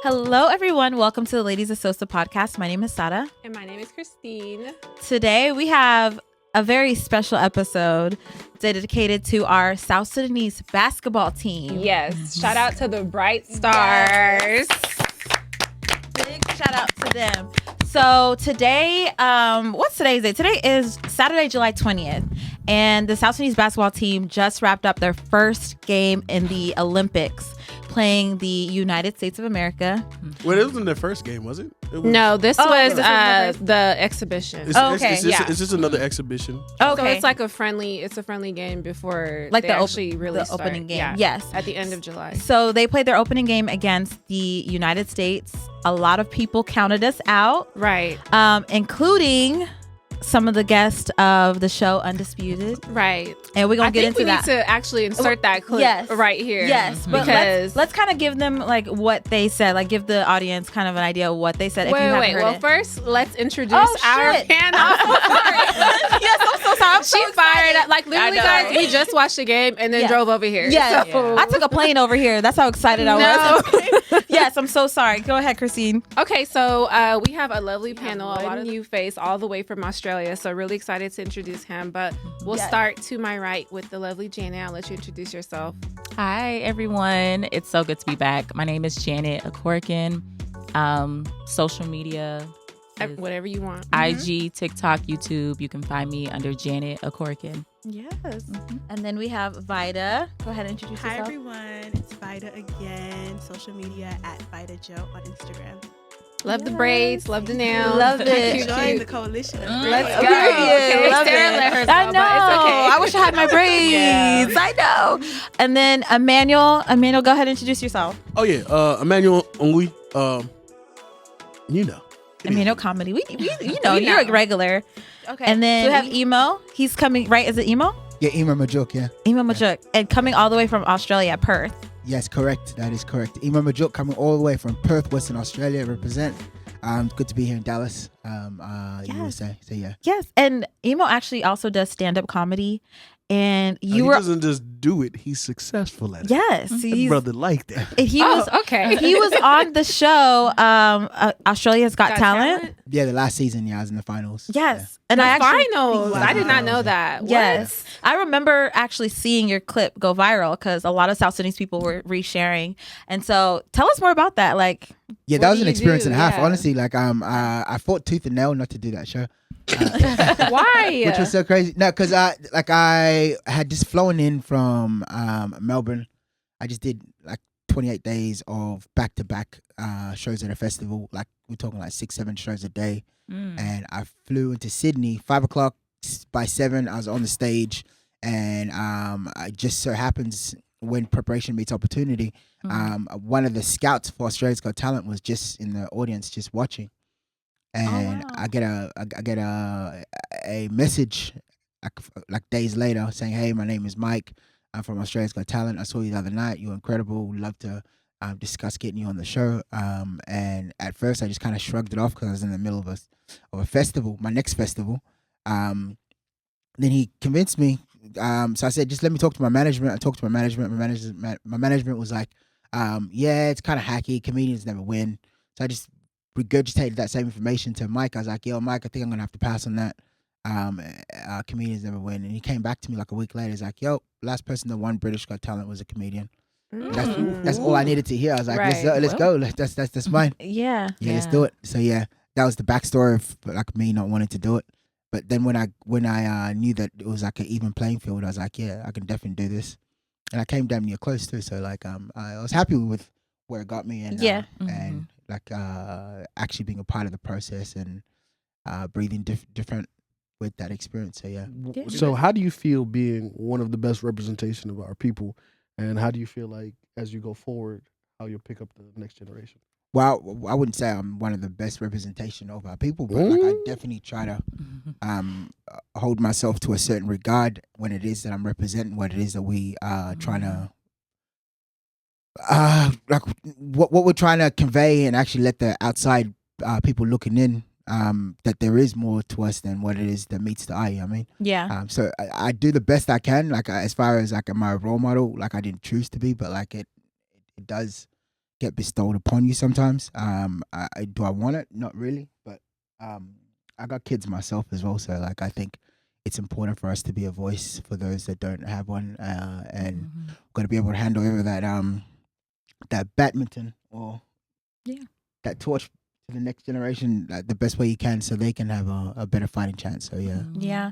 Hello, everyone. Welcome to the Ladies of Sosa podcast. My name is Sahra. And my name is Christine. Today, we have a very special episode dedicated to our South Sudanese basketball team. Yes. Shout out to the Bright Stars. Big shout out to them. So today, what's today's date? Today is Saturday, July 20th. And the South Sudanese basketball team just wrapped up their first game in the Olympics, playing the United States of America. Well, it wasn't their first game, was it? No, this was the exhibition. It's just another exhibition. Okay. So it's like a friendly game before Like they the actually really the start. opening game. Yeah. Yes. At the end of July. So they played their opening game against the United States. A lot of people counted us out, Right. including some of the guests of the show Undisputed. Right. And we're going to get into that. I think we need to actually insert that clip right here. Yes, but because let's kind of give them like what they said, like give the audience kind of an idea of what they said. If you haven't heard Well, it. first, let's introduce our shit. panel. Yes, I'm so sorry. I'm so She fired up. Like, literally, I know. guys, we just watched the game and then Yeah. drove over here. Yes, So- I took a plane over here. That's how excited I was. Yes, I'm so sorry. Go ahead, Christine. Okay, so we have a lovely panel, a lot of new face all the way from Australia. So really excited to introduce him. But we'll start to my right with the lovely Janet. I'll let you introduce yourself. Hi, everyone. It's so good to be back. My name is Janet Akorkin. Social media, Whatever you want. IG, TikTok, YouTube. You can find me under Janet Akorkin. Yes. And then we have Vaida. Go ahead and introduce Hi yourself. everyone, it's Vaida again. Social media at Vaida Joe on Instagram. Love the braids, love the nails. Love it. Cute, Join cute. the coalition. Let's go. Period. Okay, Love Sarah it. let hers I go, know. but it's okay. I wish I had my braids. Yeah. I know. And then Amanual, go ahead and introduce yourself. Oh yeah, Amanual Ongui. You know. Amanual comedy. We you know, you're a regular. Okay. And then we have Emo. He's coming, right? Is it Emo? Yeah, Emo Majok, yeah. Emo Majok. And coming all the way from Australia, Perth. Yes, correct. That is correct. Emo Majok coming all the way from Perth, Western Australia, represent. Good to be here in Dallas, USA. So yeah. Yes. And Emo actually also does stand-up comedy. And He doesn't just do it; he's successful at it. Yes. That He's, brother like that. he was okay. he was on the show Australia's Got Talent. Yeah, the last season, yeah, I was in the finals. Yes. And The I actually finals. I did not know that. Yes. I remember actually seeing your clip go viral because a lot of South Sudanese people were resharing. And so tell us more about that. Like, Yeah, What that was do an you experience do? and a half. Yeah. Honestly, like I fought tooth and nail not to do that show. What? Why? Which was so crazy. No, because I had just flown in from Melbourne. I just did like 28 days of back-to-back shows at a festival. Like we're talking like 6-7 shows a day. And I flew into Sydney 5 o'clock. By 7 I was on the stage, and it just so happens when preparation meets opportunity, one of the scouts for Australia's Got Talent was just in the audience just watching. And I get a message like days later saying, "Hey, my name is Mike. I'm from Australia's Got Talent. I saw you the other night. You're incredible. Would love to discuss getting you on the show." And at first, I just kind of shrugged it off because I was in the middle of a festival, my next festival. Then he convinced me. So I said, "Just let me talk to my management." I talked to my management. My management was like, "Yeah, it's kind of hacky. Comedians never win." So I just regurgitated that same information to Mike. I was like, "Yo, Mike, I think I'm gonna have to pass on that. Comedians never win." And he came back to me like a week later. He's like, "Yo, last person that won British Got Talent was a comedian." That's all I needed to hear. I was like, Right. let's go. That's mine. yeah. Yeah, let's do it. So yeah, that was the backstory of like me not wanting to do it. But then when I knew that it was like an even playing field, I was like, yeah, I can definitely do this. And I came damn near close too. So like I was happy with where it got me, and and like actually being a part of the process and breathing different with that experience. So yeah. So how do you feel being one of the best representation of our people, and how do you feel like as you go forward, how you'll pick up the next generation? Well, I wouldn't say I'm one of the best representation of our people, but like I definitely try to hold myself to a certain regard when it is that I'm representing what it is that we are trying to like what we're trying to convey, and actually let the outside people looking in that there is more to us than what it is that meets the eye. I mean, Yeah. so I do the best I can. Like as far as like my role model, like I didn't choose to be, but like it does get bestowed upon you sometimes. Do I want it? Not really, but I got kids myself as well, so like I think it's important for us to be a voice for those that don't have one, and got to be able to handle over that badminton or that torch to the next generation the best way you can, so they can have a better fighting chance. So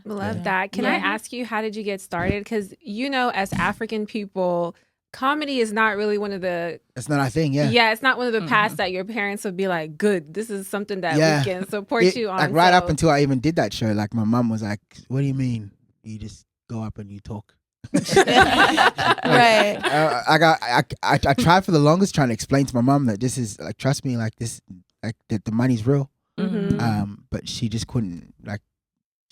Love that. Can I ask you, how did you get started? Because as African people, comedy is not really one of the... It's not our thing, it's not one of the paths that your parents would be like, good, this is something that we can support you on. Like right up until I even did that show, like my mom was like, what do you mean? You just go up and you talk. Right. I tried for the longest trying to explain to my mom that this is like, trust me, like this, like that the money's real. But she just couldn't, like,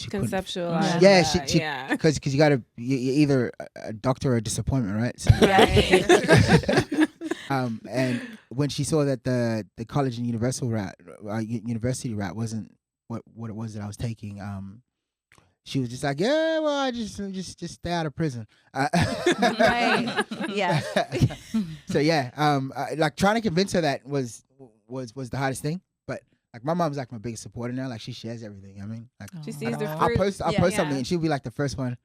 she conceptualize. Yeah, because you're either a doctor or a disappointment, right? So, and when she saw that the college and university route wasn't what it was that I was taking, she was just like, yeah, well, I just stay out of prison. Right. Yeah. So like trying to convince her that was the hardest thing. But like my mom's like my biggest supporter now. Like she shares everything. I mean, like she sees the I'll fruit. post something and she'll be like the first one.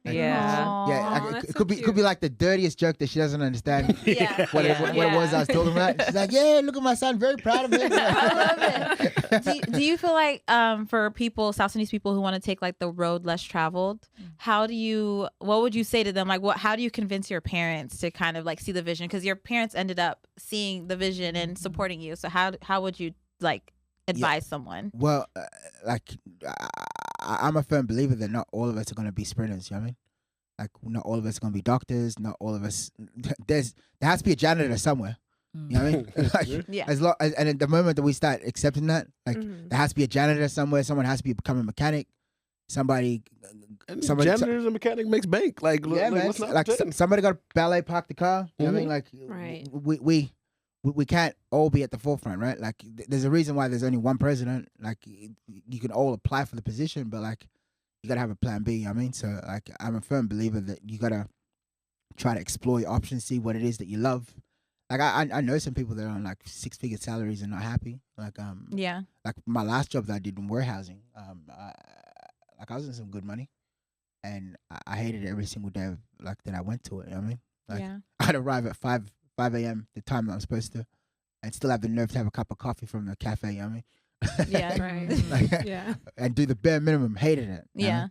Like, Aww, it could be like the dirtiest joke that she doesn't understand what it was I was talking about. She's like, yeah, look at my son, very proud of him. I love it. Do you feel like for people, South Sudanese people who want to take like the road less traveled, what would you say to them? Like, how do you convince your parents to kind of like see the vision? Because your parents ended up seeing the vision and supporting you. So how would you like advise someone? Well, I'm a firm believer that not all of us are going to be sprinters. You know what I mean? Like not all of us are going to be doctors. Not all of us. There has to be a janitor somewhere. You know what I mean? Like, and at the moment that we start accepting that, like there has to be a janitor somewhere. Someone has to become a mechanic. Somebody janitors and mechanic makes bank. Like, somebody got to ballet park the car. You know what I mean? Like, we can't all be at the forefront, right? Like, there's a reason why there's only one president. Like, you can all apply for the position, but like, you gotta have a plan B. You know what I mean? So, like, I'm a firm believer that you gotta try to explore your options, see what it is that you love. Like, I know some people that are on like 6-figure salaries and not happy. Like, like my last job that I did in warehousing, I was in some good money, and I hated it every single day that I went to it. You know what I mean? Like, I'd arrive at 5 a.m. the time that I'm supposed to, and still have the nerve to have a cup of coffee from the cafe. You know what I mean? Yeah, right. And do the bare minimum. Hated it. Yeah.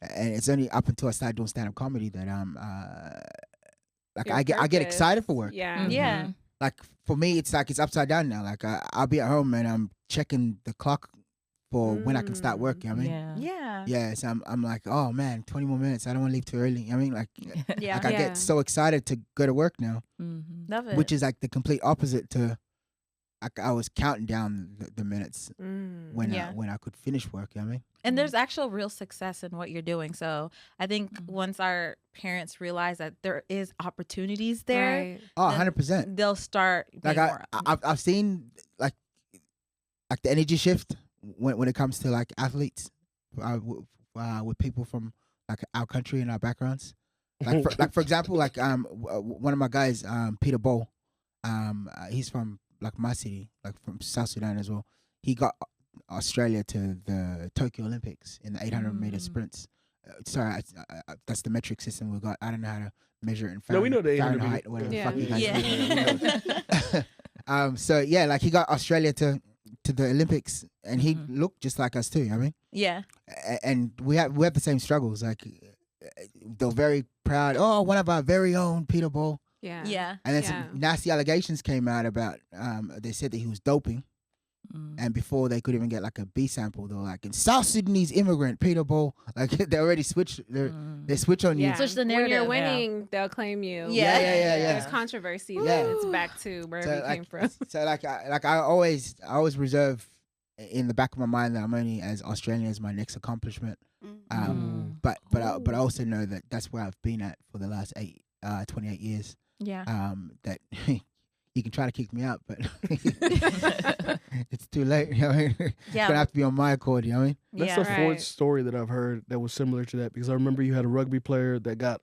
And it's only up until I started doing stand-up comedy that I get excited for work. Yeah. Like for me, it's like it's upside down now. Like I'll be at home and I'm checking the clock for when I can start work. You know what I mean? Yeah. So I'm like, oh man, 20 more minutes. I don't want to leave too early. You know what I mean? Like, I get so excited to go to work now. Love it. Which is like the complete opposite to. I was counting down the minutes when I could finish work. You know what I mean? And there's actual real success in what you're doing. So I think once our parents realize that there is opportunities there, 100%, they'll start being more. I've seen like the energy shift when it comes to like athletes with people from like our country and our backgrounds. Like for example, like one of my guys, Peter Bowl, he's from like my city, like from South Sudan as well. He got Australia to the Tokyo Olympics in the 800 meter sprints. Sorry, that's the metric system we got. I don't know how to measure it in Fahrenheit. No, we know the 800 Fahrenheit or whatever the fuck you guys do. So yeah, like he got Australia to the Olympics, and he looked just like us too. You know what I mean? Yeah. And we have the same struggles. Like they're very proud. Oh, one of our very own Peter Bowl. Yeah. And then some nasty allegations came out about they said that he was doping. And before they could even get like a B sample, they were like, in South Sudanese immigrant Peter Bowl. Like they already switched they switch on you. Switch the narrative. When you're winning, they'll claim you. Yeah. There's controversy. It's back to wherever you came from. So I always reserve in the back of my mind that I'm only as Australian as my next accomplishment. But I also know that that's where I've been at for the last 28 years. Yeah. That you can try to kick me out, but it's too late. You know what I mean? It's gonna have to be on my accord. You know what I mean? That's the fourth story that I've heard that was similar to that, because I remember you had a rugby player that got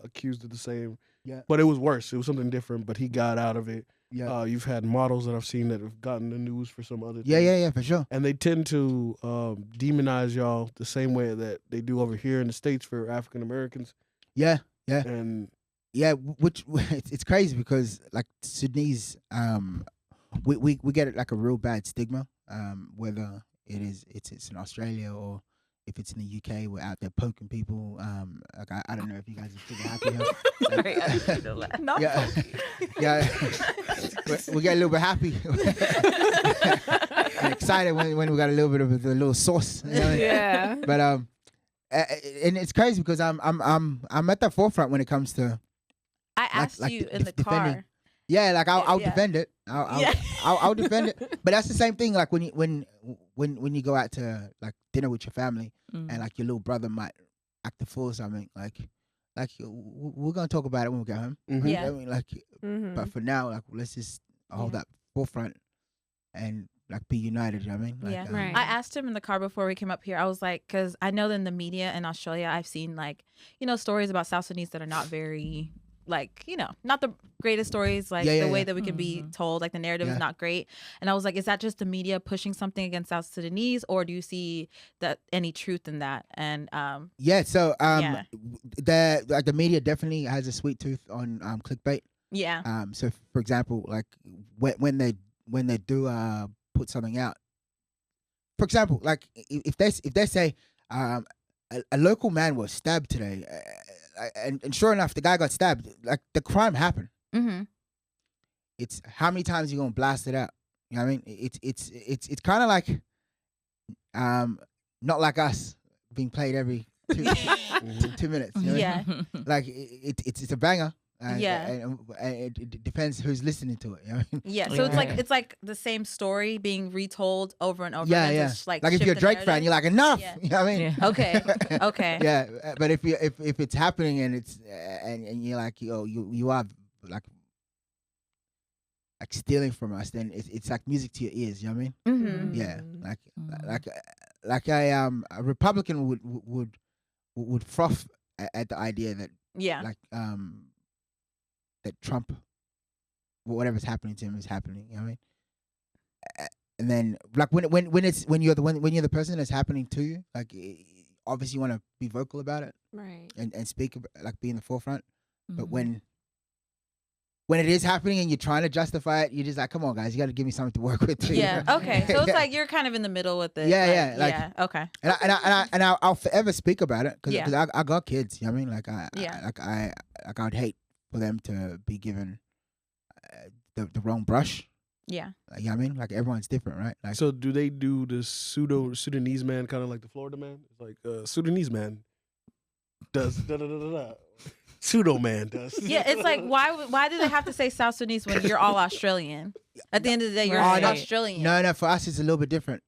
accused of the same. Yeah. But it was worse. It was something different. But he got out of it. Yeah. You've had models that I've seen that have gotten the news for some other Yeah, things. yeah, for sure. And they tend to demonize y'all the same way that they do over here in the States for African Americans. Yeah, yeah. And Yeah, which it's crazy because like Sudanese, we get like a real bad stigma, whether it's in Australia or if it's in the UK, we're out there poking people. Like I don't know if you guys are super happy. No. Yeah, yeah. We get a little bit happy and excited when we got a little bit of a little sauce. You know? Yeah. But and it's crazy because I'm at the forefront when it comes to. I asked like you in the defending. car. Yeah, like I'll Yeah. defend it. I'll defend it. But that's the same thing. Like when you go out to like dinner with your family, and like your little brother might act a fool or something. Like we're gonna talk about it when we get home. Mhm. Yeah. I mean, like, but for now, like let's just hold that forefront and like be united. You know what I mean? Like, Yeah. Right. I asked him in the car before we came up here. I was like, because I know in the media in Australia, I've seen like, stories about South Sudanese that are not very, like, not the greatest stories, like the way that we can be told, like the narrative is not great. And I was like, is that just the media pushing something against South Sudanese, or do you see that any truth in that? And yeah. So Yeah. the media definitely has a sweet tooth on clickbait. yeah, So for example, like when they do put something out, for example, like if they say a local man was stabbed today, and sure enough the guy got stabbed, like the crime happened. mm-hmm. It's how many times you gonna blast it out? You know what I mean? It's kind of like not like us being played every 2 minutes. You know what I mean? Yeah. Like it's a banger. Yeah. and it depends who's listening to it. You know what I mean? Yeah, so it's like the same story being retold over and over. Yeah, again to yeah. like Like if shift you're a the Drake fan, narrative. you're like enough. Yeah. You know what I mean? Yeah. Okay. Yeah, but if it's happening and it's and you're like you are like stealing from us, then it's like music to your ears. You know what I mean? Mm-hmm. Yeah, like a Republican would froth at the idea that Yeah. like that Trump, whatever's happening to him is happening. You know what I mean? And then like when you're the person that's happening to you, like obviously you want to be vocal about it Right. and speak about, like be in the forefront. But when it is happening and you're trying to justify it, you're just like, come on, guys, you got to give me something to work with. Too, Yeah. you know? Okay. So it's like you're kind of in the middle with it. Yeah, Like, yeah, like- okay. And I'll forever speak about it because Yeah. I got kids. You know what I mean? Like Yeah. I would hate for them to be given the wrong brush. Yeah. Like, you know what I mean? Like everyone's different, right? Like So do they do the Sudanese man kind of like the Florida man? It's like Sudanese man does da da da da da. Pseudo man does. Yeah. It's like why do they have to say South Sudanese when you're all Australian? At the end of the day, you're Right. Australian. no, for us it's a little bit different.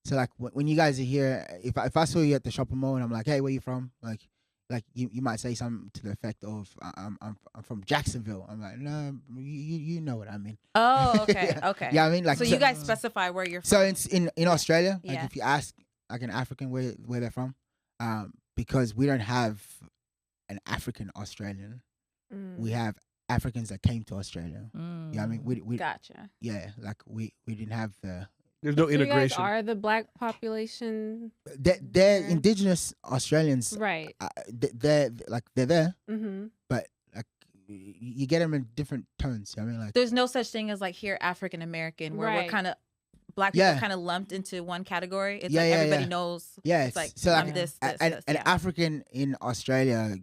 So like when you guys are here, if I saw you at the shopping mall and I'm like, hey, where you from? Like you might say something to the effect of I'm from Jacksonville. I'm like, no, you know what I mean. Oh, okay. Yeah. Okay. Yeah, I mean, like so you guys specify where you're from. So it's in Australia, like Yeah. if you ask like an African where they're from, because we don't have an African Australian, we have Africans that came to Australia. Mm. Yeah, I mean we Gotcha. yeah, like we didn't have the There's no So you guys integration. are the black population, they're indigenous Australians. right? They're there, Mm-hmm. but like you get them in different tones. You know what I mean, like There's no such thing as like here African American where we're Right. kind of black people Yeah. kind of lumped into one category. It's Yeah, like yeah, everybody yeah. knows. yeah, It's like so I'm like this, an yeah. African in Australia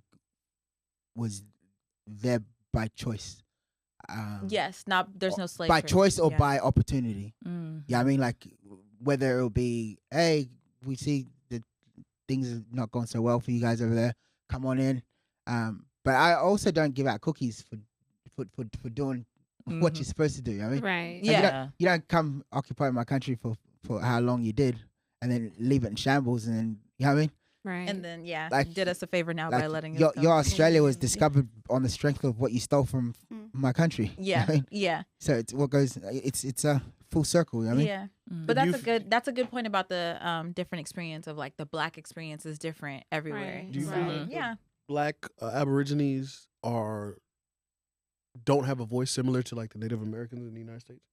was there by choice. Yes, not there's no slave by trade. choice or Yeah. by opportunity. Mm. Yeah, I mean, like whether it'll be, hey, we see that things are not going so well for you guys over there. Come on in. But I also don't give out cookies for doing what you're supposed to do. You know what I mean, Right. Like, you Yeah. don't- you don't come occupy my country for how long you did, and then leave it in shambles, and then you know what I mean. Right. And then Like- did us a favor now by Like letting us your go. Australia was discovered on the strength of what you stole from my country. You know Yeah, what I mean? yeah, So it's what goes. It's a full circle. You know what I mean? yeah. Mm. But Do you that's a good point about the different experience of like the black experience is different everywhere. Right. Do you So, feel Right. like yeah. Black Aborigines are don't have a voice similar to like the Native Americans in the United States?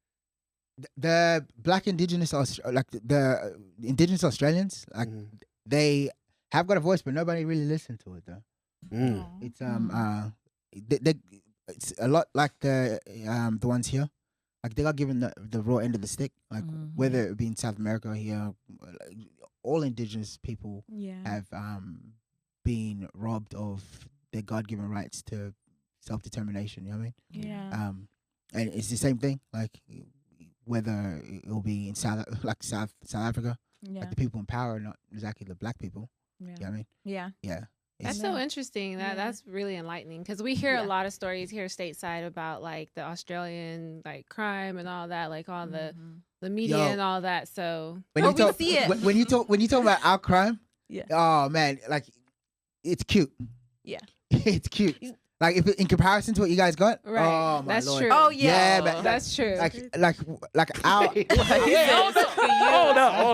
The black indigenous, the indigenous Australians, like they have got a voice, but nobody really listened to it though. It's it's a lot like the ones here. Like they got given the raw end of the stick. Like whether it be in South America or here, all indigenous people have been robbed of their God-given rights to self-determination. You know what I mean? Yeah. And it's the same thing. Like whether it'll be in South Africa, like the people in power are not exactly the black people. Yeah. You know what I mean? Yeah. Yeah. That's so interesting. That's really enlightening because we hear a lot of stories here stateside about like the Australian like crime and all that, like all the media and all that. So when you talk, see it. When you talk about our crime, oh man, like it's cute. Yeah, it's cute. Like if in comparison to what you guys got, right? Oh my that's Lord. true. Oh yeah, but that's true. Like our hold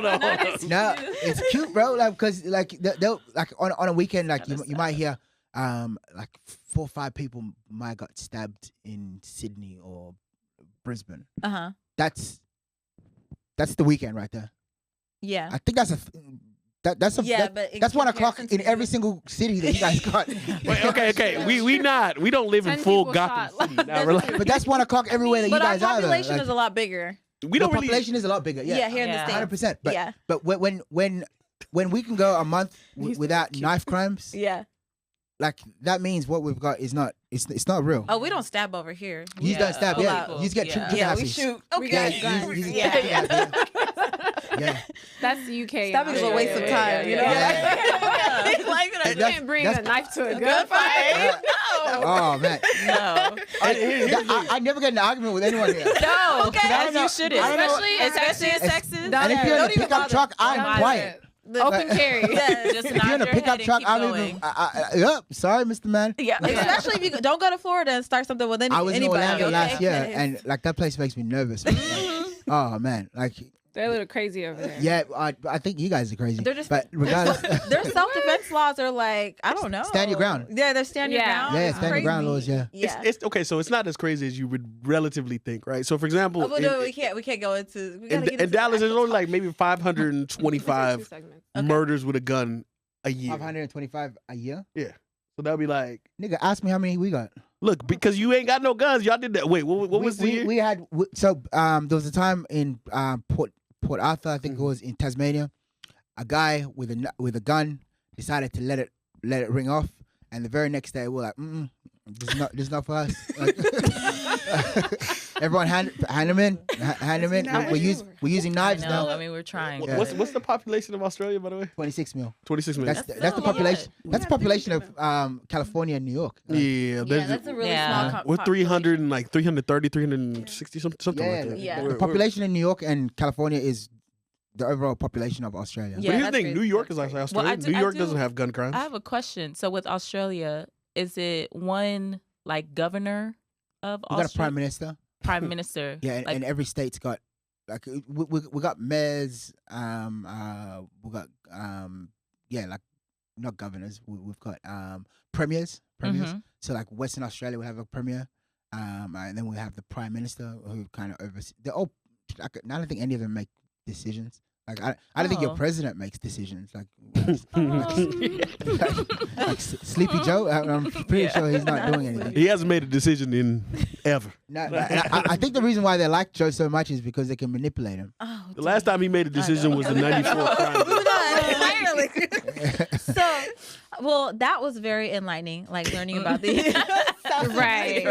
on. No, it's cute, bro. Like because like they'll like on a weekend, like you might hear like 4 or 5 people might got stabbed in Sydney or Brisbane. That's the weekend right there. Yeah, I think that's that's 1 o'clock in every single city that you guys got. Wait, okay. We don't live in full Gotham City. But that's 1 o'clock everywhere that you guys are. But our population is a lot bigger. We don't population is a lot bigger. Yeah, here in the States. 100%. But when we can go a month without knife crimes, like that means what we've got is not it's not real. Oh, we don't stab over here. You don't stab. You just get tricked. Yeah, we shoot. Okay, Yeah, that's UK. Stabbing is a waste of time. You know, you can't bring a knife to a gunfight. Oh man, no. I never get in an argument with anyone here. No, okay, you shouldn't. Especially in Texas. And if you're in a pickup truck, I'm quiet. Open carry. Just if you're in a pickup truck, I'm even. Sorry, Mr. Man. Yeah, especially if you don't go to Florida and start something with anybody. I was in Orlando last year, and like that place makes me nervous. Oh man, like. They're a little crazy over there. Yeah, I think you guys are crazy. They're just, but regardless, their self-defense laws are like, I don't know. Stand your ground. Yeah, they're stand your ground. Yeah, stand your ground laws. Yeah. It's okay. So it's not as crazy as you would relatively think, right? So for example, we can't go into. In Dallas, there's only like maybe 525 murders with a gun a year. 525 a year. Yeah. So that'll be like, nigga, ask me how many we got. Look, because you ain't got no guns, y'all did that. Wait, what was the year? We had there was a time in Port Arthur, I think it was in Tasmania. A guy with a gun decided to let it ring off, and the very next day we're like, this is not for us. Like, everyone hand him in. We're using knives now. I mean, we're trying. What's the population of Australia, by the way? 26 million. 26 million. That's the population. That's the population of California and New York. Yeah, that's a really small. We're 300 and like 330, 360 something like that. Yeah. The population in New York and California is the overall population of Australia. But here's the thing: New York is like Australia. New York doesn't have gun crimes. I have a question. So with Australia, is it one like governor of Australia? We got a prime minister. Prime minister. Yeah, and every state's got like we got mayors. We got like not governors. We've got premiers. So like Western Australia will have a premier, and then we have the prime minister who kind of oversees. They're all. I don't think any of them make decisions. Like I don't think your president makes decisions. Like Sleepy Joe, I'm pretty sure he's not doing anything. He hasn't made a decision in ever. No, I think the reason why they like Joe so much is because they can manipulate him. The last time he made a decision was the '94 crime. So, well, that was very enlightening. Like learning about the right.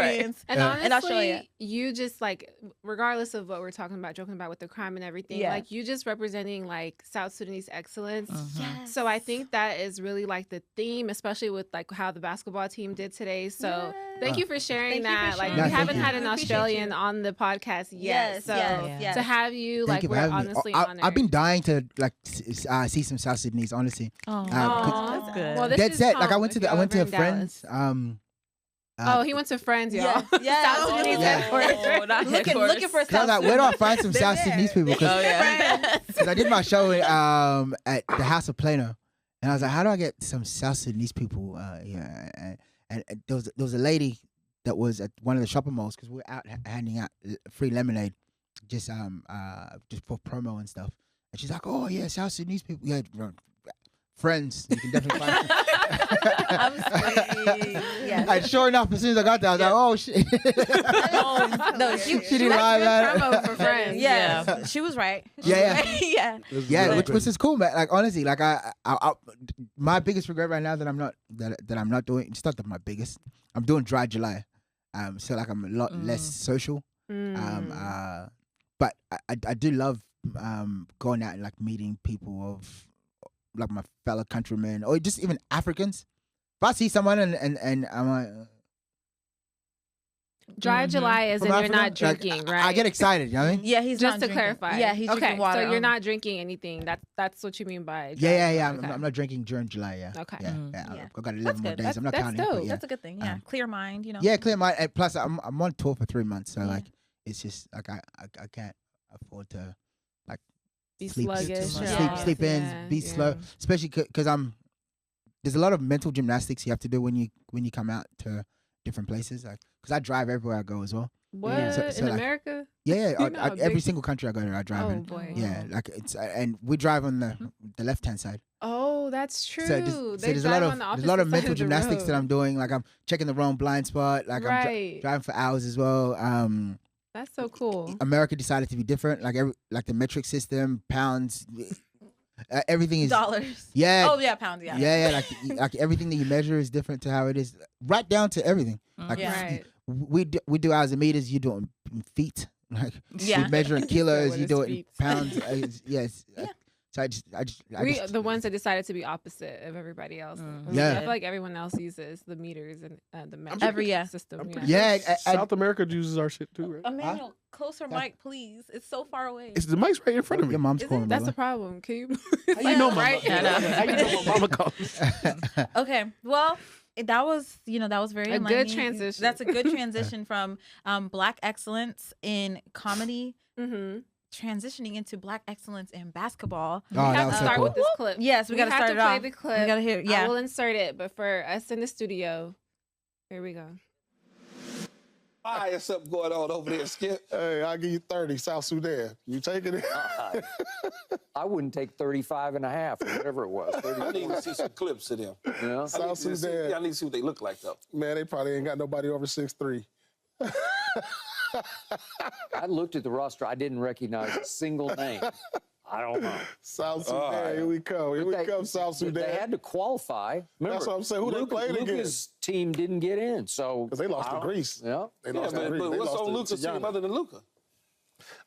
And honestly, in Australia, you just like, regardless of what we're talking about, joking about with the crime and everything, like you just representing like South Sudanese excellence. Yes. So I think that is really like the theme, especially with like how the basketball team did today. So thank you for sharing that. Like we haven't had an Australian on the podcast yet. So to have you, like we're honestly honored. I've been dying to like see some South Sudanese, honestly. That's good. Well, that's it. Like I went to a friend's. He went to Friends, y'all. Yeah. South Sudanese headquarters. Looking for South Sudanese. Where do I find some South Sudanese people? Because I did my show at the House of Plano, and I was like, how do I get some South Sudanese people here? And there was a lady that was at one of the shopping malls because we're out handing out free lemonade, just for promo and stuff. And she's like, "Oh yeah, South Sudanese people, yeah, friends. You can definitely find." I'm sorry. Yes. And sure enough, as soon as I got there, I was like, "Oh shit!" No, she didn't lie about it. Promo for friends. Yeah, she was right. Yeah. Yeah. Which is cool, man. Like honestly, like I my biggest regret right now that I'm not doing. It's not that my biggest. I'm doing Dry July, so like I'm a lot less social. But I do love going out and like meeting people of like my fellow countrymen or just even Africans. If I see someone and I'm like. Dry July is From and you're Africa, not drinking, like, right? I get excited, you know what I mean? Yeah, he's Just not to drinking. clarify. Yeah, he's drinking water. So you're not drinking anything. That's what you mean by dry Yeah. July. I'm not drinking during July, yeah. Okay. Yeah. Yeah. I've got 11 That's more good. days. I'm not That's counting. dope. But yeah. That's a good thing. Yeah, clear mind. You know. Yeah, clear mind. And plus, I'm on tour for 3 months, so like it's just like I can't afford to like Be sleep sluggish. too much. Yeah. Sleep in, Yeah, be slow, especially because there's a lot of mental gymnastics you have to do when you come out to different places. Like because I drive everywhere I go as well. What So in like, America? Yeah, You know how every big- single country I go to, I drive Oh in. boy. Yeah, like it's and we drive on the left hand side. Oh, that's true. So there's a lot of mental gymnastics that I'm doing. Like I'm checking the wrong blind spot. Like I'm driving for hours as well. That's so cool. America decided to be different. Like the metric system, pounds, everything is dollars. Yeah. Oh yeah, pounds. Yeah. Yeah. Like everything that you measure is different to how it is, right down to everything. Like Right. we do ours in meters. You do it in feet. Like Yeah. we measure in kilos. What You is do it in feet? pounds. Yes. So I just We the ones that decided to be opposite of everybody else. Yeah. I feel like everyone else uses the meters and the metric Every system. South America uses our shit too, right? Emmanuel, closer mic, please. It's so far away. It's the mic's right in front of me. Your mom's calling. That's the problem. Can you? How you know my right? How you know my mama calls? Okay, well, that was very A good enlightening. transition. That's a good transition from Black excellence in comedy, transitioning into Black excellence in basketball. We have that to was so start cool. with this clip. Yes, we got to start it play off. the clip. We got to hear. I Yeah, will insert it, but for us in the studio, here we go. Fire something going on over there, Skip. Hey, I'll give you 30, South Sudan. You taking it? I wouldn't take 35 and a half or whatever it was. I need to see some clips of them. Yeah. South Sudan. I need to see what they look like, though. Man, they probably ain't got nobody over 6'3". I looked at the roster. I didn't recognize a single name. I don't know. South Sudan, here we come. Here we come, South Sudan. They had to qualify. Remember, That's what I'm saying. Who they played Luca's against? team didn't get in, so Because they lost to Greece. Yeah. They Yeah, lost to but Greece. They what's lost on to Luca's team Guyana. other than Luca?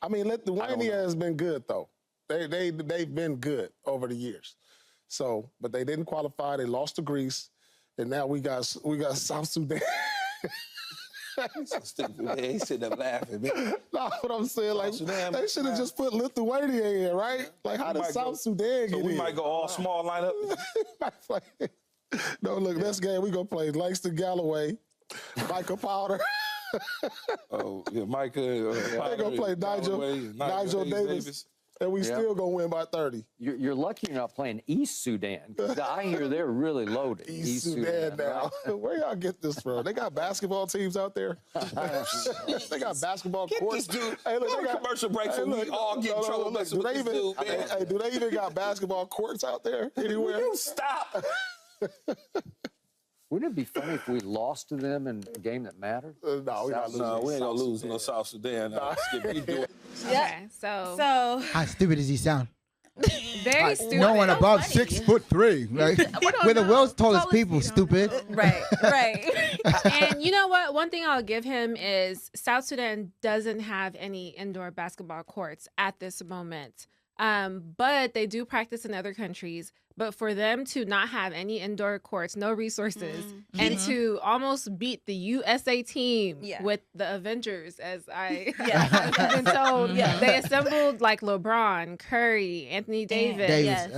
I mean, Lithuania has been good, though. They've been good over the years. So, but they didn't qualify. They lost to Greece. And now we got South Sudan. They sitting there laughing, man. No, what I'm saying, like, Sudan, they should have just put Lithuania in, right? Like, how did South Sudan So get we in? might go all small lineup. No, look, next game we gonna play Langston Galloway, Micah Powder. Oh, yeah, Micah. They gonna play Nigel Davis. And we still gonna win by 30. You're lucky you're not playing East Sudan, because I hear they're really loaded. East Sudan now. Where y'all get this from? They got basketball teams out there. They got basketball courts. This dude. Hey, look, Go they to got commercial break so we all get in trouble messing with this dude, man. Hey, do they even got basketball courts out there anywhere? You stop. Wouldn't it be funny if we lost to them in a game that mattered? No, we not losing. No, we ain't gonna South lose no South Sudan. Skip, you do it. Okay, so So How stupid does he sound? very Like, stupid. no one So above funny. 6'3". Like, we're the world's tallest people. Stupid. right. And you know what? One thing I'll give him is South Sudan doesn't have any indoor basketball courts at this moment. But they do practice in other countries. But for them to not have any indoor courts, no resources, and to almost beat the USA team with the Avengers, as I have been told, they assembled like LeBron, Curry, Anthony Davis,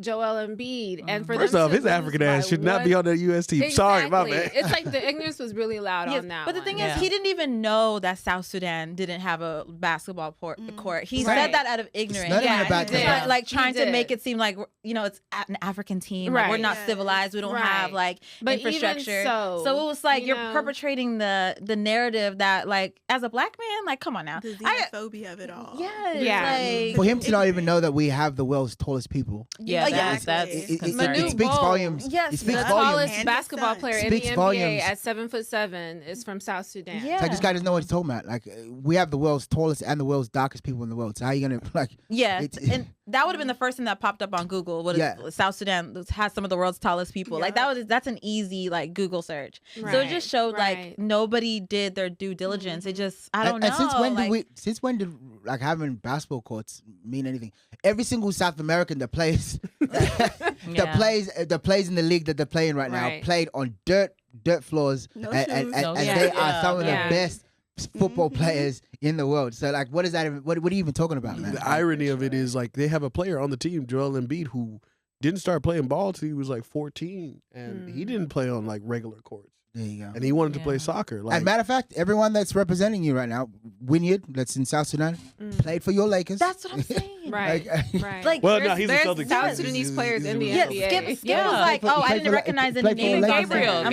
Joel Embiid, and for First them off, to his lose African by ass should not be on the U.S. team. Sorry, my bad. It's like the ignorance was really loud on that. But the thing is, he didn't even know that South Sudan didn't have a basketball court. He Right. said that out of ignorance. It's not even about he did. Like trying He to did. make it seem like it's an African team. Like, we're not civilized. We don't have like infrastructure. So it was like you're perpetrating the narrative that like as a black man, like come on now, the xenophobia of it all. Like, for him to not even know that we have the world's tallest people. That's it speaks volumes. Yes, it speaks the volumes. tallest basketball player in the NBA at 7'7" is from South Sudan. It's like this guy doesn't know what he's talking about. Like we have the world's tallest and the world's darkest people in the world. So how are you gonna like? Yeah, and that would have been the first thing that popped up on Google. South Sudan has some of the world's tallest people. Like that's an easy like Google search. So it just showed like nobody did their due diligence. It just I don't know. And since when did like having basketball courts mean anything? Every single South American that plays that plays in the league that they're playing right now played on dirt floors, and they are some of the best football players in the world. So like, what is that? What are you even talking about, man? The irony of it is like they have a player on the team, Joel Embiid, who didn't start playing ball till he was like 14, and he didn't play on like regular courts. There you go. And he wanted to play soccer. Like, as a matter of fact, everyone that's representing you right now, Wynyard, that's in South Sudan, played for your Lakers. That's what I'm saying. Right. Like, well, no, he's a Celtics. South Sudanese players in the NBA. Skip was like, I didn't recognize any names. Gabriel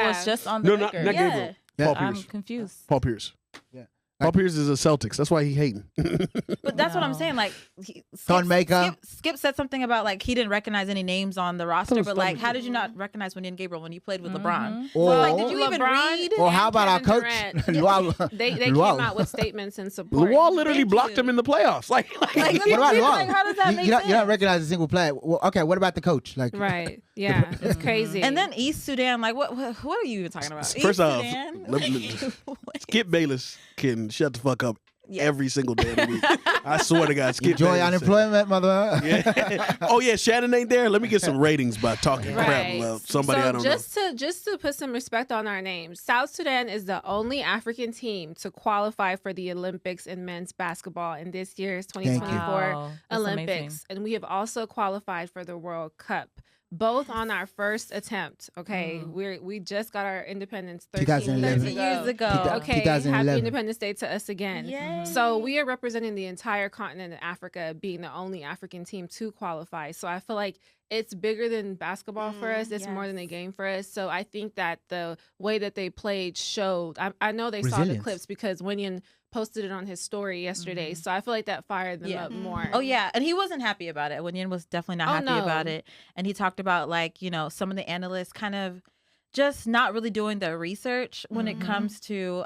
was just on the Lakers. Not Gabriel. Paul Pierce. I'm confused. Paul Pierce. Yeah. Paul Pierce is a Celtics. That's why he hating. But that's what I'm saying. Like, Skip said something about like he didn't recognize any names on the roster. But like, how did you not recognize Wynyard Gabriel when you played with LeBron? Or, like, did you even read? Or how about our coach? They came out with statements in support. Luau literally blocked him in the playoffs. Like what about Luau? How does that make sense? You don't recognize a single player. Well, okay, what about the coach? Like, right? Yeah, it's crazy. And then East Sudan, like what are you even talking about? First off, Skip Bayless can shut the fuck up every single day of the week. I swear to God, Skip enjoy Bayless unemployment, mother. Oh yeah, Shannon ain't there. Let me get some ratings by talking crap about somebody I don't know. Just to put some respect on our names, South Sudan is the only African team to qualify for the Olympics in men's basketball in this year's 2024 Olympics, and we have also qualified for the World Cup. Both on our first attempt. Okay, we just got our independence 13 years ago. Okay, happy Independence Day to us again. Yay. So we are representing the entire continent of Africa, being the only African team to qualify. So I feel like it's bigger than basketball for us. It's more than a game for us. So I think that the way that they played showed. I know they saw the clips because Wynyard posted it on his story yesterday. So I feel like that fired them up more. Oh yeah, and he wasn't happy about it. Wynyard was definitely not happy about it. And he talked about like, you know, some of the analysts kind of just not really doing the research when it comes to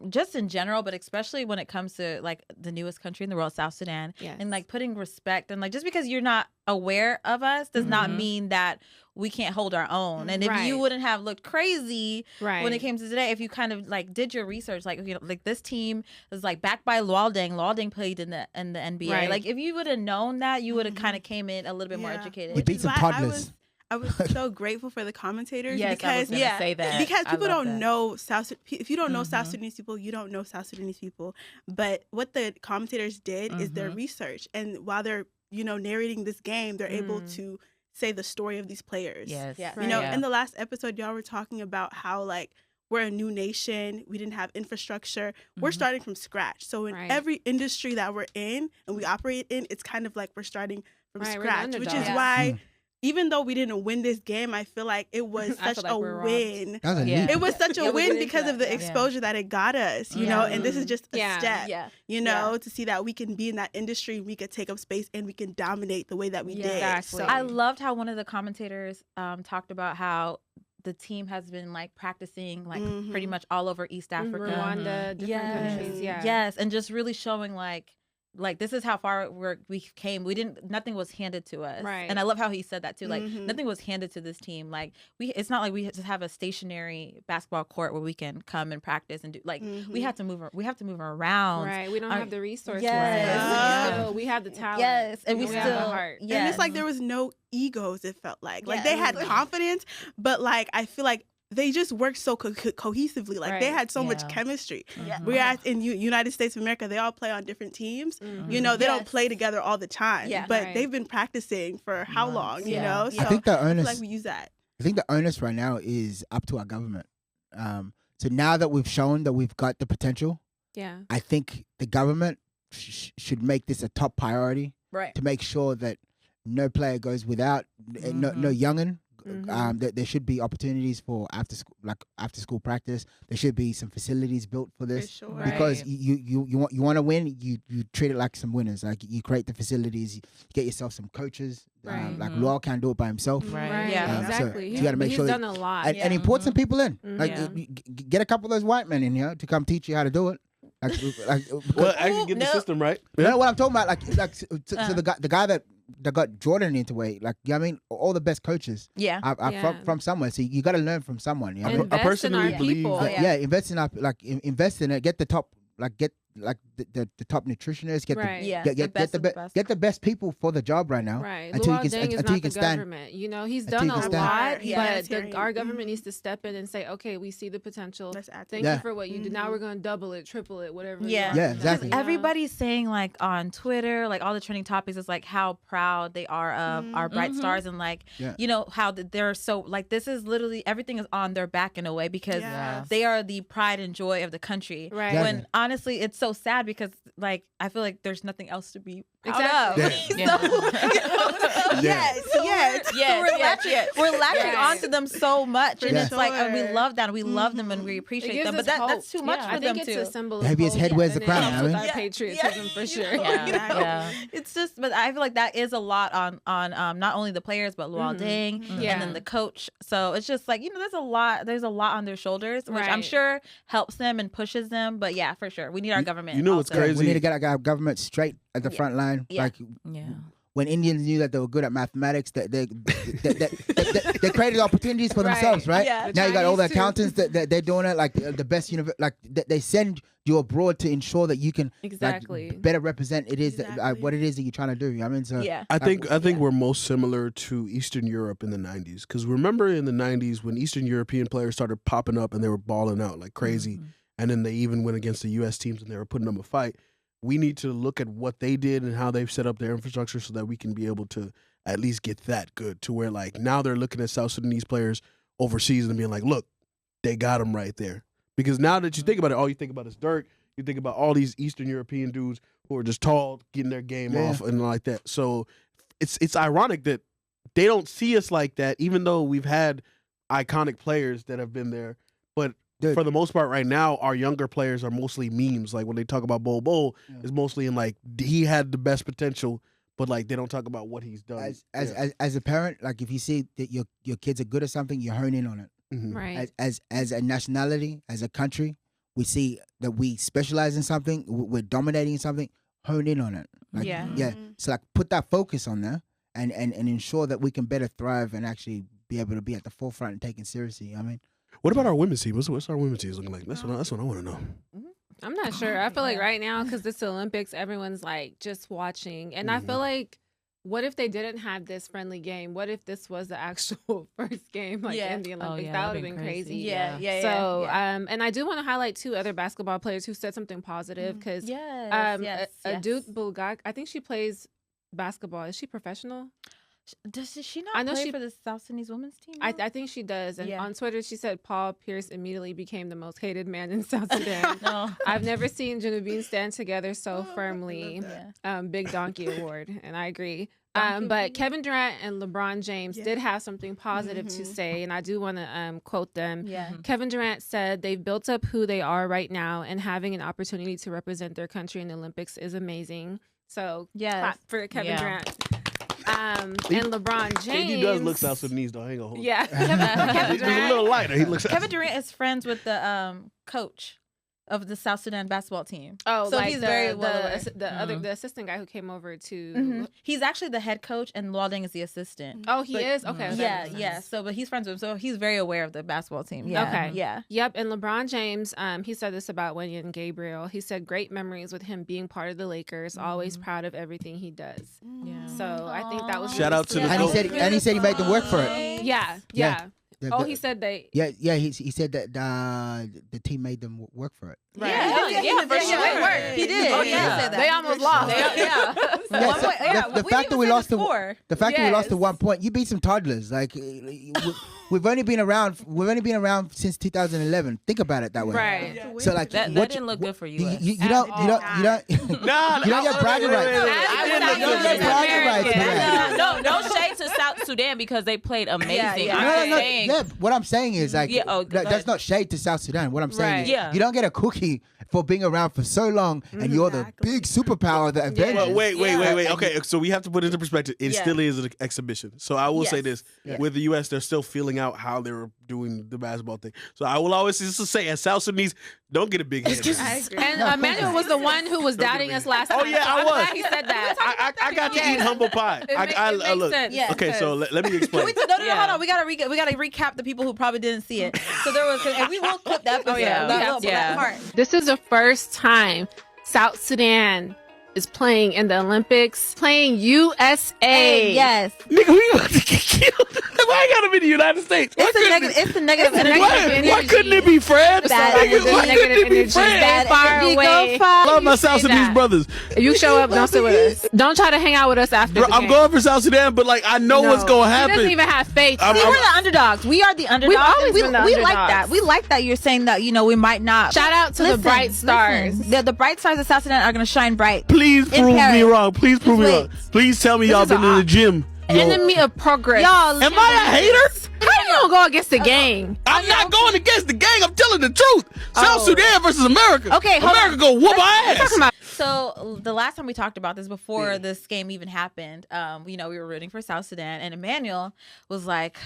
just in general, but especially when it comes to like the newest country in the world, South Sudan, and like putting respect and like just because you're not aware of us does not mean that we can't hold our own. And if you wouldn't have looked crazy when it came to today, if you kind of like did your research, like you know, like this team is like backed by Lualdeng. Lualdeng played in the NBA. Like if you would have known that, you would have kind of came in a little bit more educated. He beat some toddlers. I was so grateful for the commentators because I was gonna say that. Because people don't know if you don't know South Sudanese people, you don't know South Sudanese people. But what the commentators did is their research, and while they're narrating this game, they're able to say the story of these players. In the last episode, y'all were talking about how like we're a new nation, we didn't have infrastructure, we're starting from scratch. So in every industry that we're in and we operate in, it's kind of like we're starting from scratch, which is why. Even though we didn't win this game, I feel like it was such a win. It was such a win because of the exposure that it got us, you know, and this is just a step, to see that we can be in that industry, we could take up space and we can dominate the way that we did. So I loved how one of the commentators talked about how the team has been like practicing like pretty much all over East Africa. Rwanda, different countries. Yes, and just really showing like this is how far we came. Nothing was handed to us. Right. And I love how he said that too. Like nothing was handed to this team. Like it's not like we just have a stationary basketball court where we can come and practice and do we have to move around. Right. We don't have the resources. Yes. We have the talent. Yes. And we have still the heart. Yes. And it's like there was no egos, it felt like. Like they had confidence, but like I feel like they just worked so cohesively. Like they had so much chemistry. Whereas in United States of America, they all play on different teams. You know, they don't play together all the time. But they've been practicing for how long? You know, so I think the onus, I feel like we use that. I think the onus right now is up to our government. So now that we've shown that we've got the potential, I think the government should make this a top priority. Right. To make sure that no player goes without no youngin. There should be opportunities for after school practice. There should be some facilities built for this, sure. because you want to win. You treat it like some winners. Like you create the facilities, you get yourself some coaches. Like Law can't do it by himself. Right. Yeah. Exactly. So you got to make sure he's done a lot. And import some people in. Like get a couple of those white men in here to come teach you how to do it. Well, actually get the system right. You know what I'm talking about? So the guy that got Jordan into it, like, you know what I mean, all the best coaches are from somewhere. So you got to learn from someone. You know? Invest I personally in our believe people. Invest in invest in it. Get the top, the top nutritionists. Get the best people for the job right now. Right. Until you can stand. Government. You know, he's done a lot, but our government needs to step in and say, okay, we see the potential. Thank you for what you did. Now we're going to double it, triple it, whatever. Yeah, exactly. Everybody's saying, like, on Twitter, like, all the trending topics is like how proud they are of our Bright Stars, and like, you know, how they're so, like, this is literally everything is on their back in a way, because they are the pride and joy of the country. Right. Exactly. When honestly, it's so sad, because like I feel like there's nothing else to be proud exactly. of. We're latching onto them so much, and it's like, and we love that, and we love them, and we appreciate them. But that's too much for them too. I think it's a symbol of the heaviest head wears the crown. With our patriotism for sure. It's just, but I feel like that is a lot on not only the players but Luol Deng and then the coach. So it's just like, you know, there's a lot on their shoulders, which I'm sure helps them and pushes them. But yeah, for sure, we need our government. You know what's crazy? We need to get our government straight at the front line. Like, when Indians knew that they were good at mathematics, they created opportunities for themselves, right? Yeah. Now you got all the accountants that they're doing it, like the best they send you abroad to ensure that you can better represent what it is that you're trying to do. I mean, so I think we're most similar to Eastern Europe in the 90s, because remember in the 90s when Eastern European players started popping up and they were balling out like crazy, and then they even went against the U.S. teams and they were putting them a fight. We need to look at what they did and how they've set up their infrastructure so that we can be able to at least get that good, to where like now they're looking at South Sudanese players overseas and being like, look, they got them right there. Because now that you think about it, all you think about is Dirk. You think about all these Eastern European dudes who are just tall, getting their game off and like that. So it's ironic that they don't see us like that, even though we've had iconic players that have been there. But for the most part right now, our younger players are mostly memes. Like when they talk about Bol, it's mostly in like, he had the best potential, but like they don't talk about what he's done. As a parent, like if you see that your kids are good at something, you hone in on it. Right. As a nationality, as a country, we see that we specialize in something, we're dominating something, hone in on it. Like, So like put that focus on there and ensure that we can better thrive and actually be able to be at the forefront and taken seriously. I mean, what about our women's team? What's our women's team looking like? That's what I want to know. I'm not sure. I feel like right now, because it's the Olympics, everyone's like just watching. And I feel like, what if they didn't have this friendly game? What if this was the actual first game in the Olympics? That would have been crazy. So, and I do want to highlight 2 other basketball players who said something positive, because Adut Bulgak, I think she plays basketball. Is she professional? Does she not play for the South Sudanese women's team? I think she does. And on Twitter, she said Paul Pierce immediately became the most hated man in South Sudan. I've never seen Genevieve stand together so firmly. Big Donkey Award. And I agree. But Kevin Durant and LeBron James did have something positive to say, and I do want to quote them. Kevin Durant said, "They've built up who they are right now, and having an opportunity to represent their country in the Olympics is amazing." So clap for Kevin Durant. And LeBron James. He does look South Sudanese, though. I ain't gonna hold Kevin Durant. He's a little lighter. He looks. Kevin Durant is friends with the coach of the South Sudan basketball team. Oh, so like he's very well. The assistant guy who came over to. He's actually the head coach, and Luol Deng is the assistant. Oh, he is? Okay. Yeah. So, but he's friends with him, so he's very aware of the basketball team. Okay. Yeah. Yep. And LeBron James, he said this about Wenyan Gabriel. He said, "Great memories with him being part of the Lakers. Always proud of everything he does." Yeah. So I think that was shout out to the and he said he made them work for it. Yeah. He said they. Yeah. He said that the team made them work for it. Right. Yeah, for sure. He did. Oh yeah, they almost lost. The fact that we lost to 1 point, you beat some toddlers. Like we've only been around since 2011. Think about it that way. Right. So like that didn't look good for you. You don't get bragging rights. No shade to South Sudan because they played amazing. No. What I'm saying is like that's not shade to South Sudan. What I'm saying is you don't get a cookie for being around for so long, and you're the big superpower that Avengers. Well, wait. Okay, so we have to put it into perspective. It still is an exhibition. So I will say this: with the U.S., they're still feeling out how they were doing the basketball thing. So I will always just say, as South Sudanese, don't get a big head. And Amanual was the one who was doubting us last time. Oh yeah, I was. He said that. I got to eat humble pie. It look. sense. Okay, so let me explain. No, hold on. We gotta recap the people who probably didn't see it. So there was, and we will clip that episode. That part. This is the first time South Sudan is playing in the Olympics, playing USA. Yes. Nigga, we about to get killed. Why gotta be the United States? It's the negative energy. Why couldn't it be France? Why couldn't it be France? Far away. Love my South Sudanese brothers. If you show up, don't sit with us. Don't try to hang out with us after. Bro, I'm going for South Sudan, but like I know what's gonna happen. He doesn't even have faith. See, we're the underdogs. We are the underdogs. We've always been the we underdogs. like that. We like that you're saying that, we might not. Shout out to the Bright Stars. The Bright Stars of South Sudan are going to shine bright. Please prove me wrong. Please prove me wrong. Please tell me y'all been in the gym. Enemy of progress. Y'all, am I a hater? How you gonna go against the gang? I'm not going against the gang. I'm telling the truth. South Sudan versus America. Okay, America go whoop our ass. So the last time we talked about this before this game even happened, we were rooting for South Sudan, and Emmanuel was like,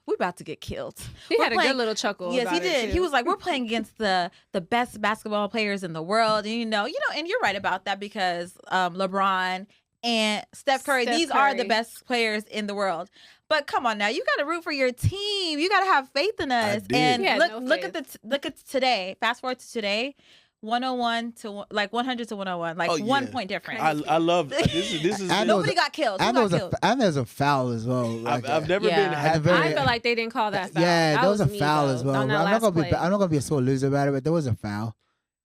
we're about to get killed. He had a good little chuckle. Yes, he did. He was like, we're playing against the best basketball players in the world. And and you're right about that because LeBron and Steph Curry, these are the best players in the world. But come on now, you got to root for your team. You got to have faith in us. And look at today. Fast forward to today. 101 to 100 to 101, 1 point difference. I love this is nobody got killed. And there's a foul as well. I've never been. I feel like they didn't call that foul. Yeah, there was a foul as well. I'm not gonna be a sore loser about it, but there was a foul.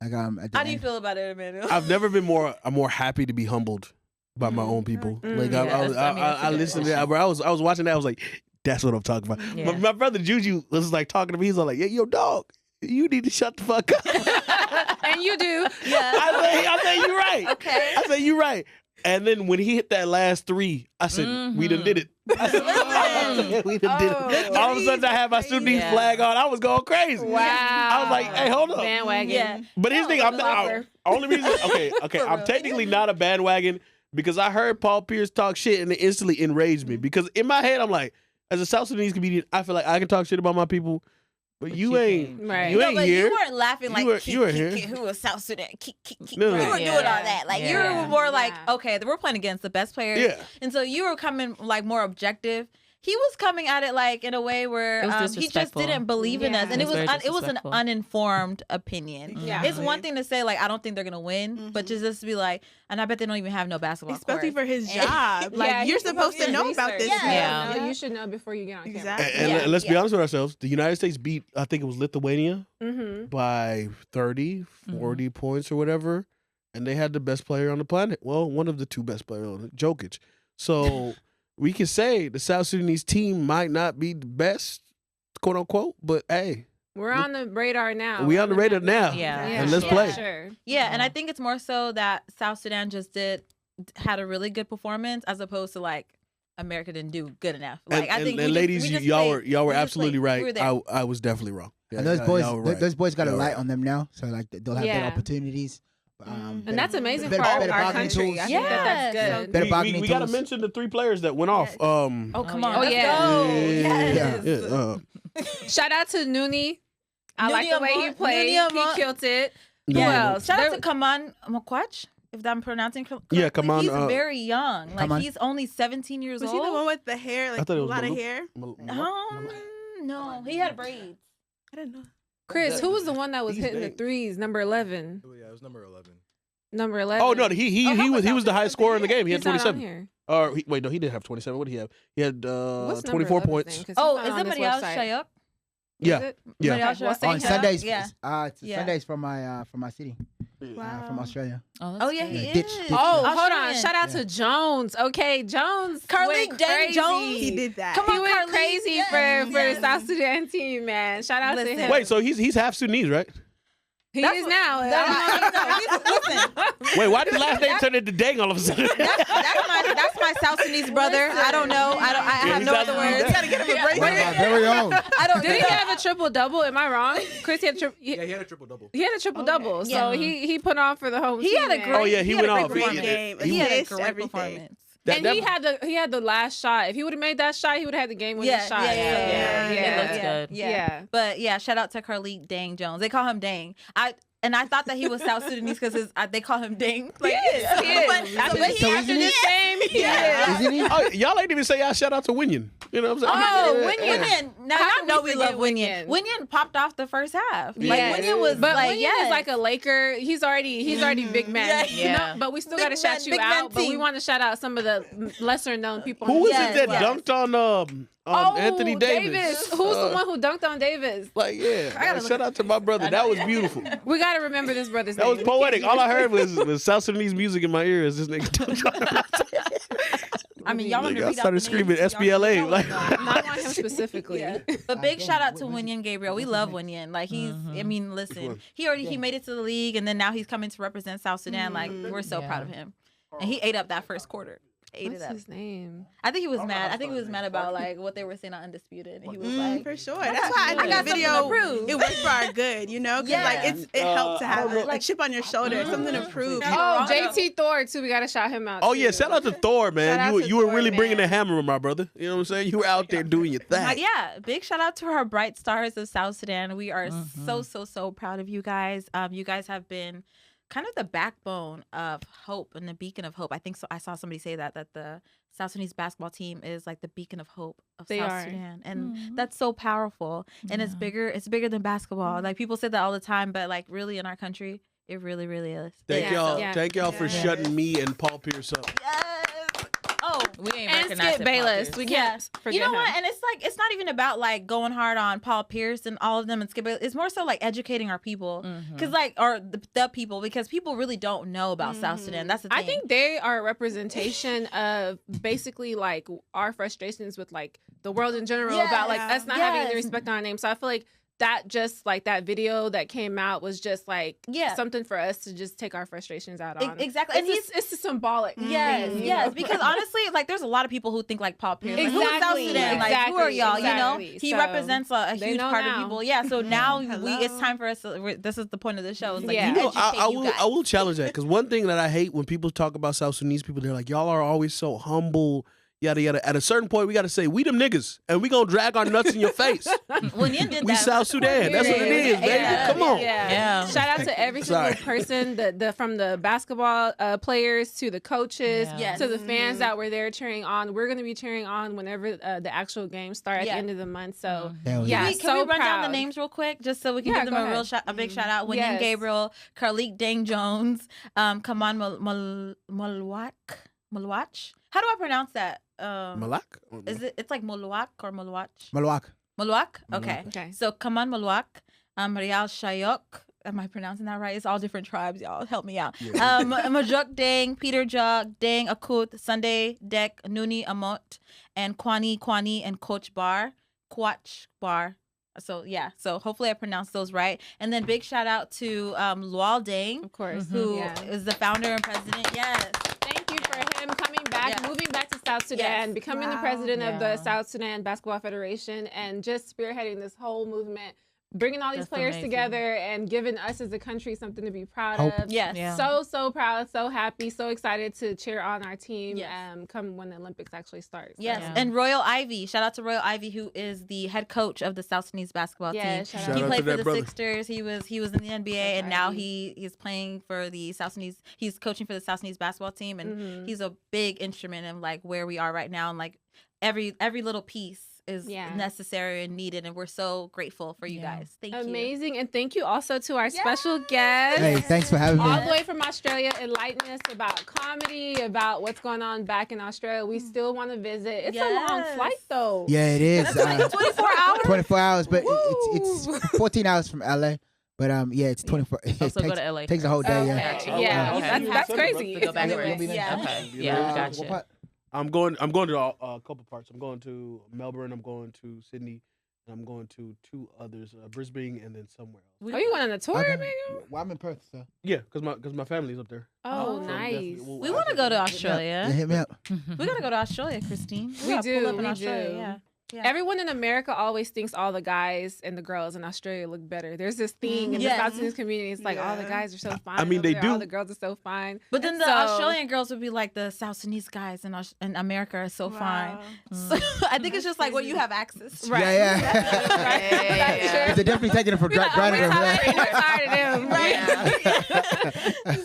How do you feel about it, Emmanuel? I've never been more happy to be humbled by my own people. I listened to that. I was watching that. I was like, that's what I'm talking about. Yeah. My brother Juju was like talking to me. He's like, yeah, yo, dog, you need to shut the fuck up. And you do. Yeah. I say you're right. Okay. I say you're right. And then when he hit that last three, I said, we done did it. I said, we done did it. All of a sudden, I had my Sudanese flag on. I was going crazy. Wow. I was like, hey, hold up. Bandwagon. Yeah. But his thing, only reason, okay, I'm technically not a bandwagon because I heard Paul Pierce talk shit and it instantly enraged me. Because in my head, I'm like, as a South Sudanese comedian, I feel like I can talk shit about my people. But you ain't, you ain't here. You weren't laughing like, you were here. Who was South Sudan? No. You weren't doing all that. Like, you were more like, okay, we're playing against the best players. Yeah. And so you were coming like more objective. He was coming at it like in a way where he just didn't believe in us, and it was an uninformed opinion. Yeah. It's one thing to say like I don't think they're gonna win, but just to be like, and I bet they don't even have no basketball. Especially court. for his job, like you're supposed to know about this. Yeah. You should know before you get on camera. Exactly. And let's be honest with ourselves. The United States beat, I think it was Lithuania by 30, 40 points or whatever, and they had the best player on the planet. Well, one of the two best players on it, Jokic. So. We can say the South Sudanese team might not be the best, quote unquote, but hey. We're on the radar now. We're on the radar now. Yeah. And let's play. Sure. Yeah, and I think it's more so that South Sudan just had a really good performance as opposed to like America didn't do good enough. Like I think ladies, y'all were absolutely right. I was definitely wrong. Yeah, and those boys got a light on them now, so like they'll have better opportunities. And that's amazing for our country. I think that's good. Better bargaining we got to mention the three players that went off. Come on. Oh, yeah. Yes. Shout out to Nooni. I like the way he played. He killed it. Yeah. Shout out to Kaman Mokwach, if I'm pronouncing correctly. Yeah, Kaman. He's very young. Like, he's only 17 years old. Was he the one with the hair, like a lot of hair? No, he had braids. I didn't know. Chris, who was the one that was hitting the threes? Number 11. Oh yeah, it was number 11. Number 11. Oh no, he was the highest scorer in the game. He had He's not 27. Wait, no, he didn't have 27. What did he have? He had 24 points. Oh, is somebody else Shayuk? Yeah. Marielle was saying On shout out? Sundays. Yeah. Sundays from my city. From Australia. Oh yeah, he Ditch. is. Oh, hold on. Australian. Shout out to Jones. Okay, Jones. Carly went Dang crazy. Jones. He did that. Come He on, went Carly. crazy for the South Sudan team, man. Shout out to him. Wait, so he's half Sudanese, right? He is now. Listen, Wait, why did last name turn into Dang all of a sudden? that's my South Sudanese brother. I don't know. I have no other words. Gotta get him a break. My very own. I don't. Did he have a triple double? Am I wrong? Chris he had a triple. Yeah, he had a triple double. He had a triple double. So he put on for the home He team. had a man. great. Oh, yeah, he had went a off. great He- performance. game. He had a Assist, great everything. performance. And he had the last shot. If he would have made that shot, he would have had the game winning shot. It looks good. Yeah. But yeah, shout out to Carly Dang Jones. They call him Dang. I thought that he was South Sudanese because they call him Dang. Like, He is. After So isn't he? this game, Isn't he? Oh, y'all ain't even say y'all shout out to Winyan. You know what I'm saying? Oh, Yeah. Winyan. Now How I did know we we love forget Winyan. Winyan? Winyan popped off the first half. Yes. Like Winyan was But like, Winyan yes. is like a Laker. He's already big man. Yeah. No, but we still Big got to shout man- you big man out. But we team. want to shout out some of the lesser known people. Who was Yes, it that yes. dunked on Anthony Davis? Who's the one who dunked on Davis? Like, yeah. Shout out to my brother. That was beautiful. We got to remember this brother's That name. was poetic. All I heard was South Sudanese music in my ears. This nigga dunked on I mean, y'all want to I read out started the screaming names, y'all SBLA. know Like, Not on him specifically. But big shout out to Winyan Gabriel. We love Winyan. Like he's, I mean, listen, he made it to the league, and then now he's coming to represent South Sudan. Like we're so proud of him, and he ate up that first quarter. Ate What's it up. his name? I think he was mad. I think he was mad about like what they were saying on Undisputed. And he was like, for sure. That's why I think got the something to video prove. it worked for our good, you know? Because like it helped to have a chip on your shoulder, something to prove. Oh, JT Thor too. We got to shout him out. oh too. yeah, shout out to Thor, Shout man. out to You were Thor, really bringing the man. hammer, my brother. You know what I'm saying? You were out there doing your thing. yeah, big shout out to our Bright Stars of South Sudan. We are so proud of you guys. You guys have been kind of the backbone of hope and the beacon of hope. I think so. I saw somebody say that the South Sudanese basketball team is like the beacon of hope of They South are. Sudan, and that's so powerful. And it's bigger than basketball. Like people say that all the time, but like really in our country, it really is. Thank y'all for Yeah. shutting me and Paul Pierce up. Yes. Oh, We ain't And recognized Skip Bayless. We can't forget you know him. what? And it's not even about like going hard on Paul Pierce and all of them and Skip Bayless. It's more so like educating our people, because the people, because people really don't know about South Sudan. That's the thing. I think they are a representation of basically like our frustrations with like the world in general about like us not having the respect on our name. So I feel like that just like that video that came out was just like something for us to just take our frustrations out on. Exactly. And It's a symbolic. Yes, thing, you yes. know? Because honestly, like there's a lot of people who think like Paul Pierce. Like, who is South Exactly, Sudan? Like who are y'all? You know, exactly. he So, represents a they huge know part of now. people. Yeah. So now it's time for us. This is the point of the show. It's like Yeah. You know, educate I you guys. will challenge that, because one thing that I hate when people talk about South Sudanese people, they're like, y'all are always so humble, yada yada. At a certain point, we got to say, we them niggas, and we gonna drag our nuts in your face. Winyan did We that. South Sudan. That's what it is, baby. Yeah. Come on. Yeah. Shout out to every single Sorry. person, the from the basketball players to the coaches Yes. to the fans that were there cheering on. We're going to be cheering on whenever the actual games start at the end of the month. So Hell yeah, Can we run down the proud. names real quick, just so we can Yeah, give them go a real ahead. a big shout out? Winyan Yes. Gabriel, Carlik Dang Jones, Kaman Mulwach. How do I pronounce that? Malak? Is it? It's like Mulwach or Mulwach? Malwak. Mulwach? Okay. Okay. So Kaman Mulwach, Marial Shayok. Am I pronouncing that right? It's all different tribes, y'all. Help me out. Majok Dang, Peter Jog, Dang Akut, Sunday Dek, Nuni Amot, and Kwani, and Coach Bar, Kwach Bar. So yeah, so hopefully I pronounced those right. And then big shout out to Lual Dang, Of course. who Yeah. is the founder and president. Yes. Thank you for him coming back, moving back to South Sudan, Yes. becoming the president of the South Sudan Basketball Federation, and just spearheading this whole movement, bringing all these That's players amazing. together and giving us as a country something to be proud Hope. of. Yes. Yeah. So proud, so happy, so excited to cheer on our team Yes. come when the Olympics actually start. So. Yes, Yeah. and Royal Ivy. Shout out to Royal Ivy, who is the head coach of the South Sudanese basketball Yeah, team. shout Shout He out played to for that the brother. Sixers. He was in the NBA, and now he's playing for the South Sudanese. He's coaching for the South Sudanese basketball team, and he's a big instrument in like where we are right now, and like every little piece is necessary and needed, and we're so grateful for you guys. Thank you. Amazing, and thank you also to our special guest. Hey, thanks for having me. All the way from Australia, enlighten us about comedy, about what's going on back in Australia. We still want to visit. It's a long flight, though. Yeah, it is. That's like 24 hours. 24 hours, but it's 14 hours from LA. But it's 24. Also go to LA. Takes a whole day. That's crazy. To go backwards. Gotcha. I'm going to a couple parts. I'm going to Melbourne. I'm going to Sydney. And I'm going to 2 others, Brisbane and then somewhere else. Oh, you went on a tour, man? Well, I'm in Perth, so. Yeah, because my family's up there. Oh, So nice. We want to go to Australia. Hit me up. We got to go to Australia, Christine. We do. Pull up in We Australia. do. Yeah. Everyone in America always thinks all the guys and the girls in Australia look better. There's this thing in the South Sudanese community. It's like all the guys are so fine. I mean, they do. All the girls are so fine. But then the Australian girls would be like, the South Sudanese guys in America are so fine. So I think it's just like what you have access to. Right. Yeah. They're definitely taking it for granted. We're tired of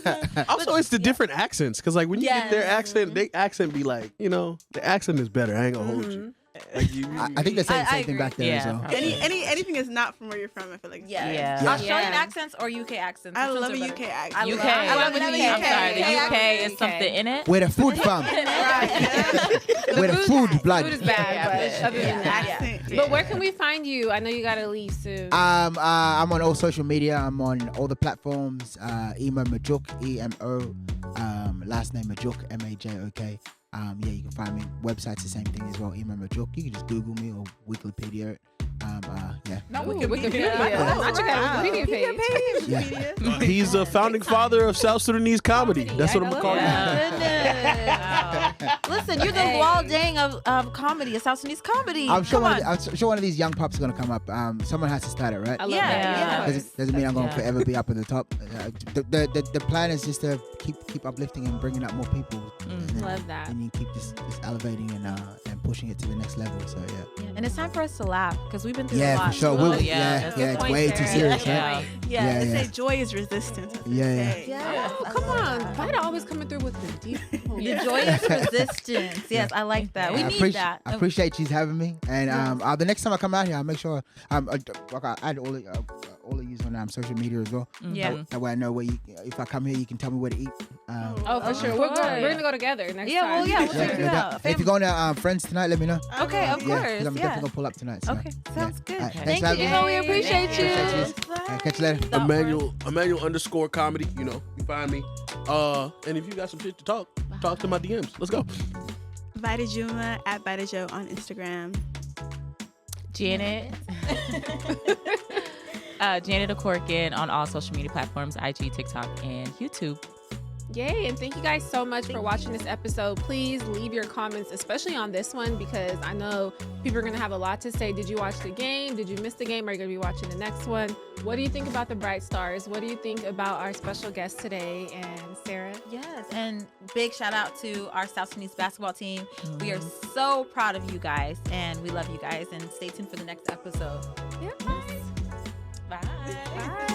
them. Also, it's the different accents. Because, like, when you get their accent, they accent be like, the accent is better. I ain't going to hold you. Like I think they're saying the same thing back there as well. Anything that's not from where you're from, I feel like. Australian accents or UK accents? I love a UK accent. UK. I love the UK. I'm sorry. The UK is something in it. Where the food from? Where the food blood. Food is bad, but other than that, Accent. But where can we find you? I know you gotta leave soon. I'm on all social media. I'm on all the platforms. Emo Majok, EMO. Last name Majok, Majok. You can find me. Website's the same thing as well. Emo Majok. You can just Google me or Wikipedia it. Not Wikipedia. Not your Wikipedia page. Yeah. He's the founding father of South Sudanese comedy. That's what I'm going to call you. Listen, you're the Luol Deng of comedy, of South Sudanese comedy. I'm sure one of these young pups is going to come up. Someone has to start it, right? I love that. Doesn't mean I'm going to forever be up at the top. The plan is just to keep uplifting and bringing up more people. Love that. And you keep just elevating and pushing it to the next level. So And it's time for us to laugh because we've been through a lot. For sure. It's way too serious, right? Yeah, they say joy is resistance. Come on. Vaida always coming through with the deep. The joy is resistance. Yes, I like that. We need that. I appreciate you having me. And the next time I come out here, I'll make sure I add all of you on social media as well. That way I know if I come here, you can tell me where to eat. For sure. We're gonna go together next time. We'll check it out. If you're going to Friends tonight, let me know. Okay, of course. Because I'm definitely gonna pull up tonight. So. Okay, sounds good. Right, Thank you, Emo. We appreciate you. Catch you later. Amanual _comedy. You find me. And if you got some shit to talk to my DMs. Let's go. Vaida Juma at Vaida Jo on Instagram. Janet. Janet Akorkin on all social media platforms, IG, TikTok, and YouTube. Yay, and thank you guys so much for watching this episode. Please leave your comments, especially on this one, because I know people are going to have a lot to say. Did you watch the game? Did you miss the game? Are you going to be watching the next one? What do you think about the Bright Stars? What do you think about our special guest today and Sahra? Yes, and big shout out to our South Sudanese basketball team. We are so proud of you guys, and we love you guys, and stay tuned for the next episode. Yes. Bye.